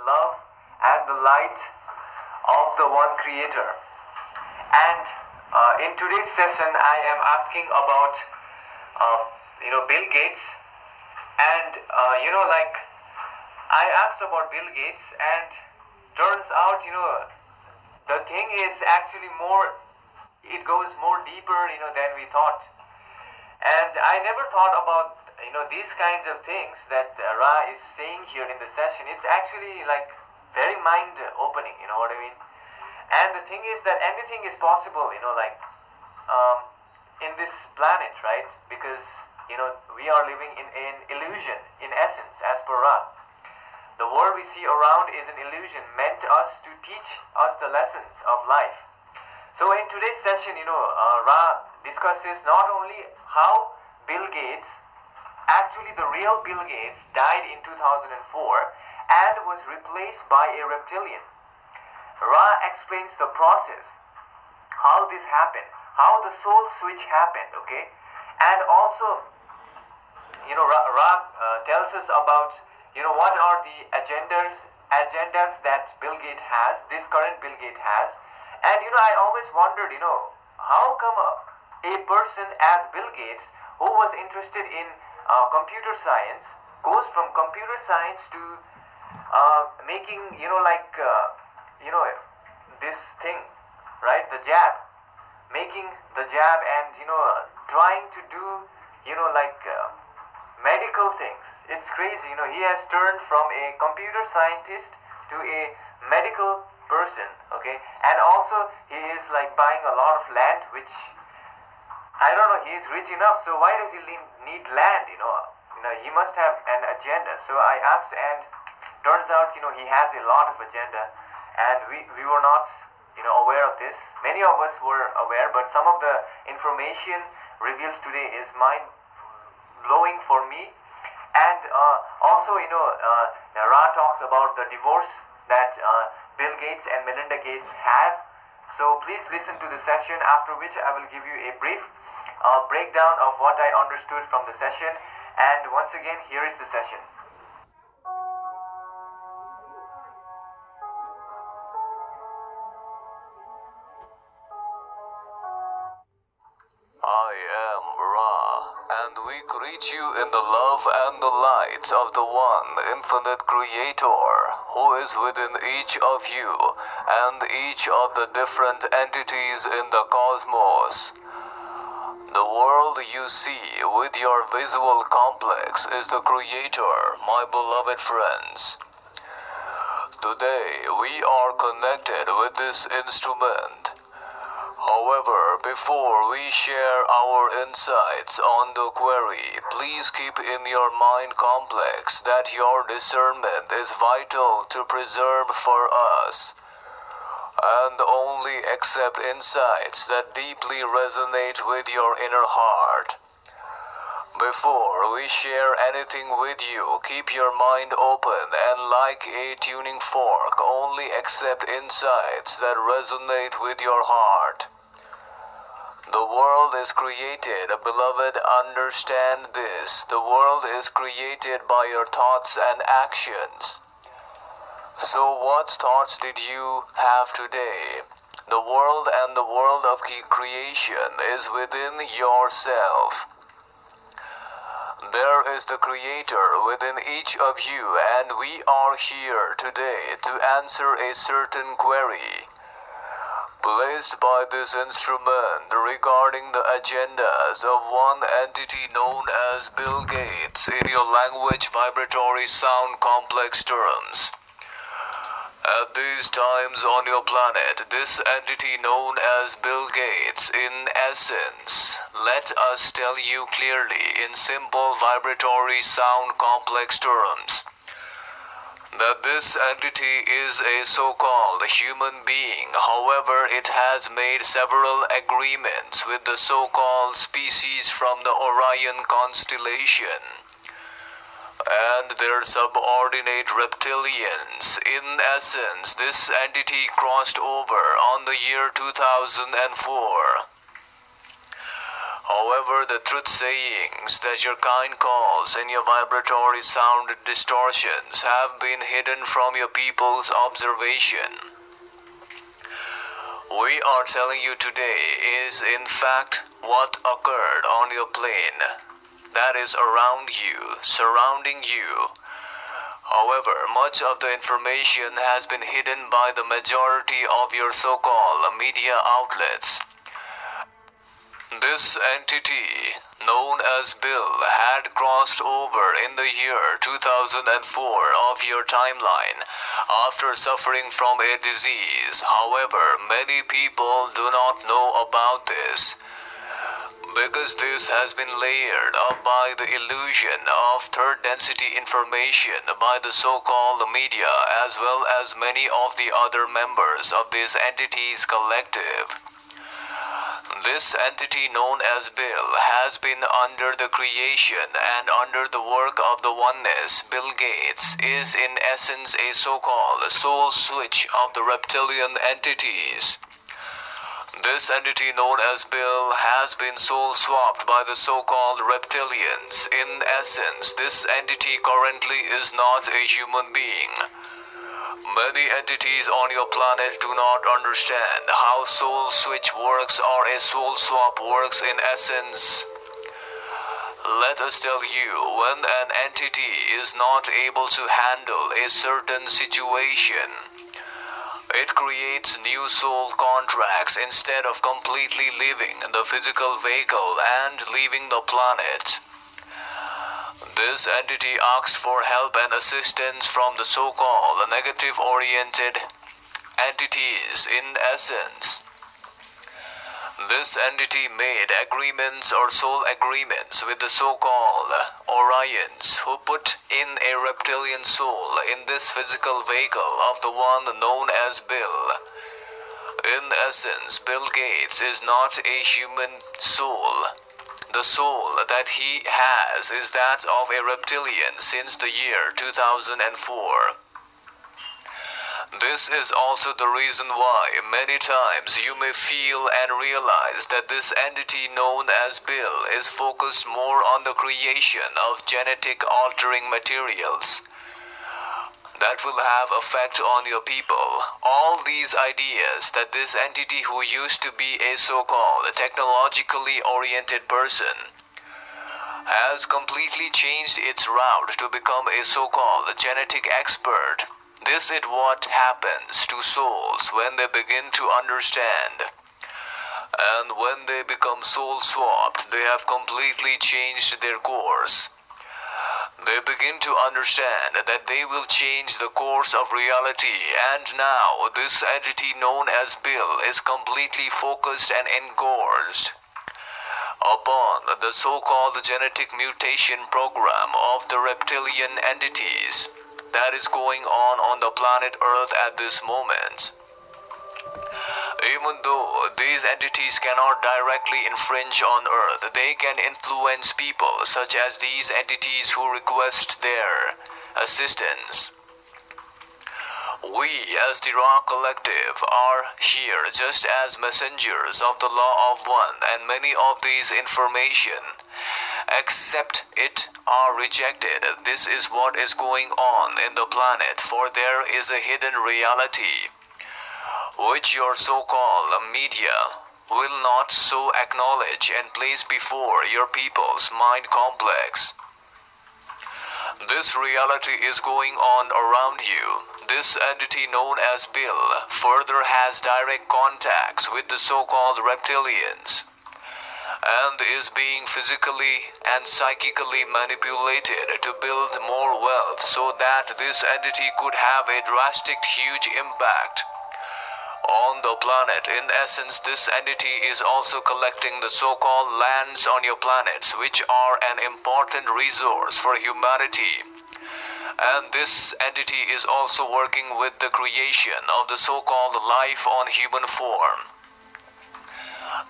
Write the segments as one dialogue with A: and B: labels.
A: love and the light of the one creator. And in today's session, I am asking about, Bill Gates. And, I asked about Bill Gates, and turns out, the thing is actually it goes more deeper, than we thought. And I never thought about, these kinds of things that Ra is saying here in the session. It's actually like very mind opening, you know what I mean? And the thing is that anything is possible, in this planet, right? Because, we are living in an illusion, in essence, as per Ra. The world we see around is an illusion meant to teach us the lessons of life. So in today's session, Ra discusses not only how Bill Gates, actually the real Bill Gates, died in 2004 and was replaced by a reptilian. Ra explains the process, how this happened, how the soul switch happened, okay? And also, Ra tells us about, what are the agendas that Bill Gates has, this current Bill Gates has. And, I always wondered, how come a person as Bill Gates, who was interested in computer science, goes from computer science to making, this thing, right, the jab, making the jab and, trying to do, medical things. It's crazy, he has turned from a computer scientist to a medical person, okay? And also, he is like buying a lot of land, which, I don't know, he is rich enough, so why does he need land, he must have an agenda. So I asked, and turns out, he has a lot of agenda, and we were not, aware of this. Many of us were aware, but some of the information revealed today is mind-blowing for me. And also, Ra talks about the divorce that Bill Gates and Melinda Gates have. So please listen to the session, after which I will give you a brief breakdown of what I understood from the session. And once again, here is the session.
B: I am Ra, and we greet you in the love and the light of the one infinite creator who is within each of you and each of the different entities in the cosmos. The world you see with your visual complex is the creator, my beloved friends. Today we are connected with this instrument. However, before we share our insights on the query, please keep in your mind complex that your discernment is vital to preserve for us, and only accept insights that deeply resonate with your inner heart. Before we share anything with you, keep your mind open and, like a tuning fork, only accept insights that resonate with your heart. The world is created, beloved, understand this. The world is created by your thoughts and actions. So what thoughts did you have today? The world and the world of creation is within yourself. There is the Creator within each of you, and we are here today to answer a certain query placed by this instrument regarding the agendas of one entity known as Bill Gates in your language vibratory sound complex terms. At these times on your planet, this entity known as Bill Gates, in essence, let us tell you clearly in simple vibratory sound complex terms, that this entity is a so-called human being. However, it has made several agreements with the so-called species from the Orion constellation and their subordinate reptilians. In essence, this entity crossed over on the year 2004. However, the truth sayings that your kind calls and your vibratory sound distortions have been hidden from your people's observation. We are telling you today is in fact what occurred on your plane, that is around you, surrounding you. However, much of the information has been hidden by the majority of your so-called media outlets. This entity, known as Bill, had crossed over in the year 2004 of your timeline after suffering from a disease. However, many people do not know about this, because this has been layered up by the illusion of third density information by the so-called media as well as many of the other members of this entity's collective. This entity known as Bill has been under the creation and under the work of the oneness. Bill Gates is in essence a so-called soul switch of the reptilian entities. This entity known as Bill has been soul swapped by the so-called reptilians. In essence, this entity currently is not a human being. Many entities on your planet do not understand how soul switch works or a soul swap works in essence. Let us tell you, when an entity is not able to handle a certain situation, it creates new soul contracts instead of completely leaving the physical vehicle and leaving the planet. This entity asks for help and assistance from the so-called negative-oriented entities. In essence, this entity made agreements or soul agreements with the so-called Orions, who put in a reptilian soul in this physical vehicle of the one known as Bill. In essence, Bill Gates is not a human soul. The soul that he has is that of a reptilian since the year 2004. This is also the reason why many times you may feel and realize that this entity known as Bill is focused more on the creation of genetic altering materials that will have effect on your people. All these ideas that this entity who used to be a so-called technologically oriented person has completely changed its route to become a so-called genetic expert. This is what happens to souls when they begin to understand. And when they become soul swapped, they have completely changed their course. They begin to understand that they will change the course of reality, and now this entity known as Bill is completely focused and engorged upon the so-called genetic mutation program of the reptilian entities that is going on the planet Earth at this moment. Even though these entities cannot directly infringe on Earth, they can influence people such as these entities who request their assistance. We as the Raw Collective are here just as messengers of the law of one, and many of these information, accept it or rejected, this is what is going on in the planet, for there is a hidden reality which your so-called media will not so acknowledge and place before your people's mind complex. This reality is going on around you. This entity known as Bill further has direct contacts with the so-called reptilians and is being physically and psychically manipulated to build more wealth so that this entity could have a drastic, huge impact on the planet. In essence, this entity is also collecting the so-called lands on your planets, which are an important resource for humanity. And this entity is also working with the creation of the so-called life on human form.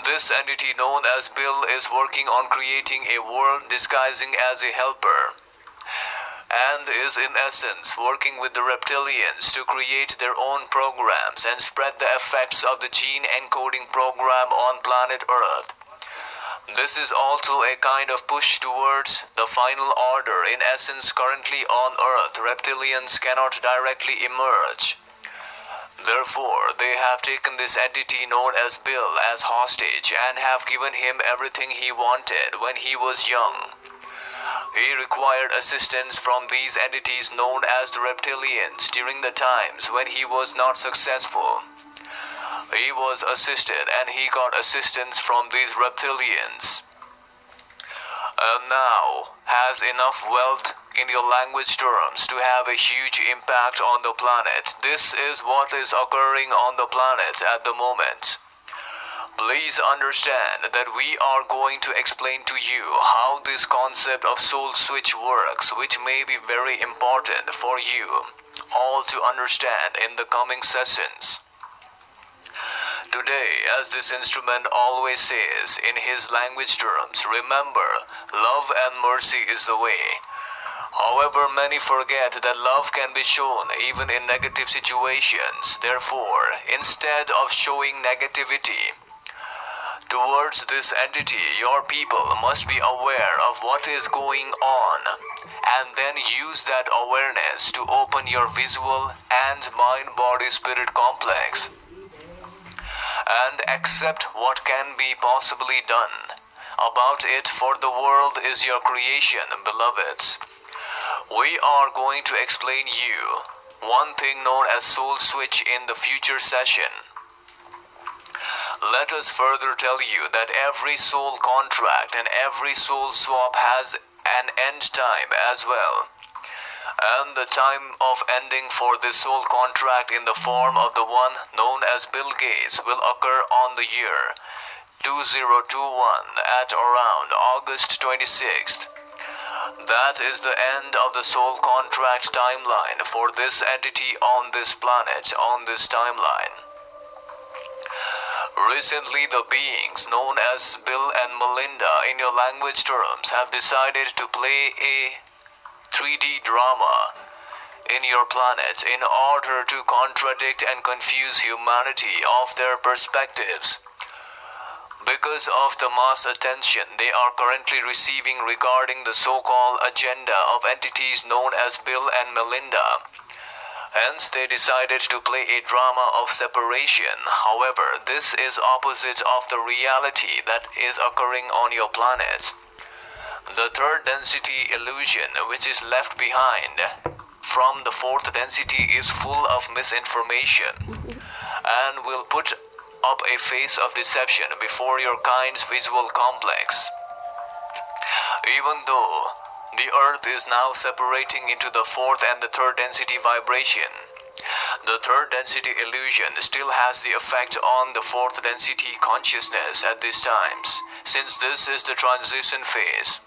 B: This entity known as Bill is working on creating a world disguising as a helper, and is in essence working with the reptilians to create their own programs and spread the effects of the gene encoding program on planet Earth. This is also a kind of push towards the final order. In essence, currently on Earth, reptilians cannot directly emerge. Therefore, they have taken this entity known as Bill as hostage and have given him everything he wanted when he was young. He required assistance from these entities known as the reptilians during the times when he was not successful. He was assisted and he got assistance from these reptilians. And now has enough wealth in your language terms to have a huge impact on the planet. This is what is occurring on the planet at the moment. Please understand that we are going to explain to you how this concept of soul switch works, which may be very important for you all to understand in the coming sessions. Today, as this instrument always says in his language terms, remember, love and mercy is the way. However, many forget that love can be shown even in negative situations. Therefore, instead of showing negativity towards this entity, your people must be aware of what is going on and then use that awareness to open your visual and mind-body-spirit complex and accept what can be possibly done about it, for the world is your creation, beloveds. We are going to explain you one thing known as soul switch in the future session. Let us further tell you that every soul contract and every soul swap has an end time as well. And the time of ending for this soul contract in the form of the one known as Bill Gates will occur on the year 2021 at around August 26th. That is the end of the soul contract timeline for this entity on this planet, on this timeline. Recently, the beings known as Bill and Melinda in your language terms have decided to play a 3D drama in your planet in order to contradict and confuse humanity of their perspectives. Because of the mass attention they are currently receiving regarding the so-called agenda of entities known as Bill and Melinda. Hence, they decided to play a drama of separation. However, this is opposite of the reality that is occurring on your planet. The third density illusion, which is left behind from the fourth density, is full of misinformation and will put up a face of deception before your kind's visual complex. Even though the earth is now separating into the fourth and the third density vibration, the third density illusion still has the effect on the fourth density consciousness at these times, since this is the transition phase.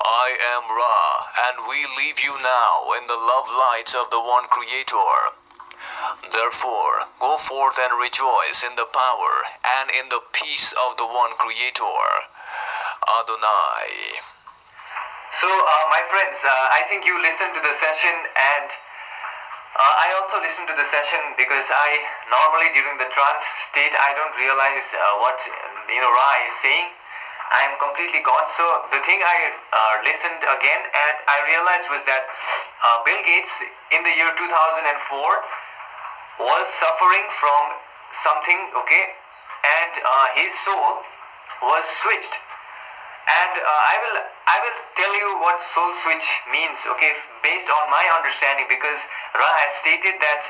B: I am Ra, and we leave you now in the love lights of the One Creator. Therefore, go forth and rejoice in the power and in the peace of the One Creator, Adonai.
A: So, my friends, I think you listened to the session, and I also listened to the session because I normally during the trance state I don't realize what Ra is saying. I am completely gone. So the thing I listened again and I realized was that Bill Gates in the year 2004 was suffering from something, okay, and his soul was switched. And I will tell you what soul switch means, okay, based on my understanding, because Ra has stated that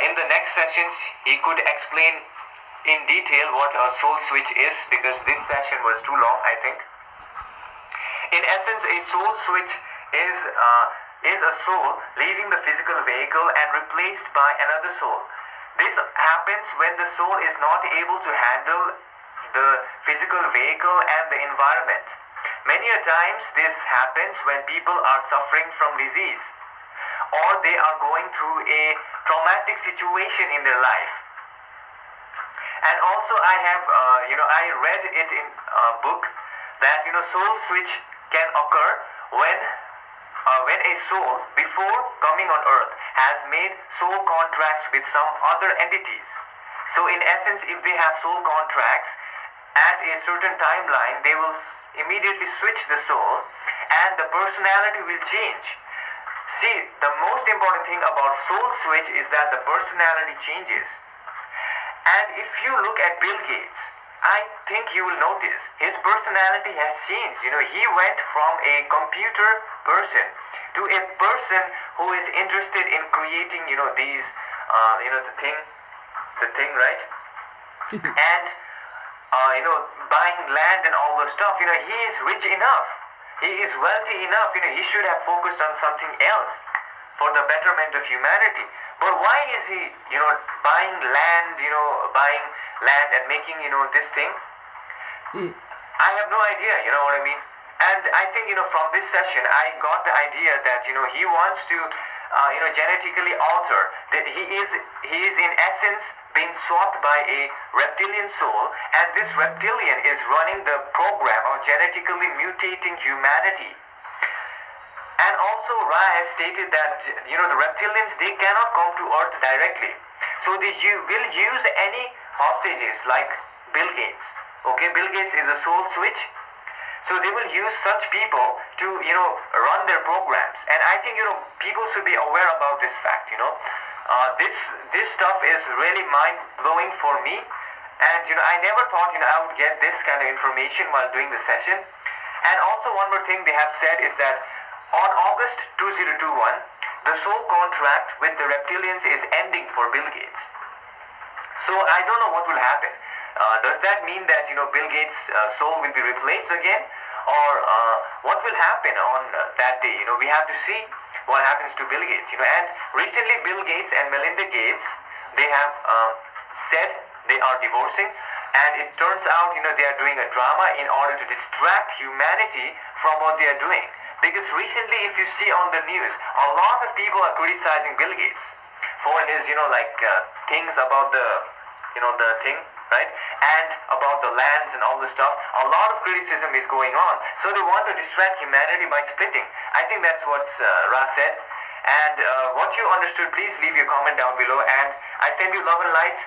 A: in the next sessions he could explain in detail what a soul switch is, because this session was too long, I think. In essence, a soul switch is a soul leaving the physical vehicle and replaced by another soul. This happens when the soul is not able to handle the physical vehicle and the environment. Many a times this happens when people are suffering from disease or they are going through a traumatic situation in their life. And also I have, I read it in a book that, soul switch can occur when a soul, before coming on earth, has made soul contracts with some other entities. So in essence, if they have soul contracts at a certain timeline, they will immediately switch the soul and the personality will change. See, the most important thing about soul switch is that the personality changes. And if you look at Bill Gates, I think you will notice his personality has changed. He went from a computer person to a person who is interested in creating, these, the thing, right? And, buying land and all those stuff. He is rich enough. He is wealthy enough. He should have focused on something else for the betterment of humanity. But why is he, buying land, and making, this thing? I have no idea, you know what I mean? And I think, from this session, I got the idea that, he wants to, genetically alter. That he is in essence being swapped by a reptilian soul, and this reptilian is running the program of genetically mutating humanity. And also Ra has stated that, the reptilians, they cannot come to Earth directly. So they will use any hostages like Bill Gates. Okay, Bill Gates is a soul switch. So they will use such people to, run their programs. And I think, people should be aware about this fact, This stuff is really mind-blowing for me. And, I never thought, I would get this kind of information while doing the session. And also one more thing they have said is that on August 2021, the soul contract with the reptilians is ending for Bill Gates. So I don't know what will happen. Does that mean that, Bill Gates' soul will be replaced again? Or what will happen on that day? We have to see what happens to Bill Gates. And recently Bill Gates and Melinda Gates, they have said they are divorcing. And it turns out, they are doing a drama in order to distract humanity from what they are doing. Because recently, if you see on the news, a lot of people are criticizing Bill Gates for his, things about the, the thing, right? And about the lands and all the stuff. A lot of criticism is going on. So they want to distract humanity by splitting. I think that's what Ra said. And what you understood, please leave your comment down below. And I send you love and light.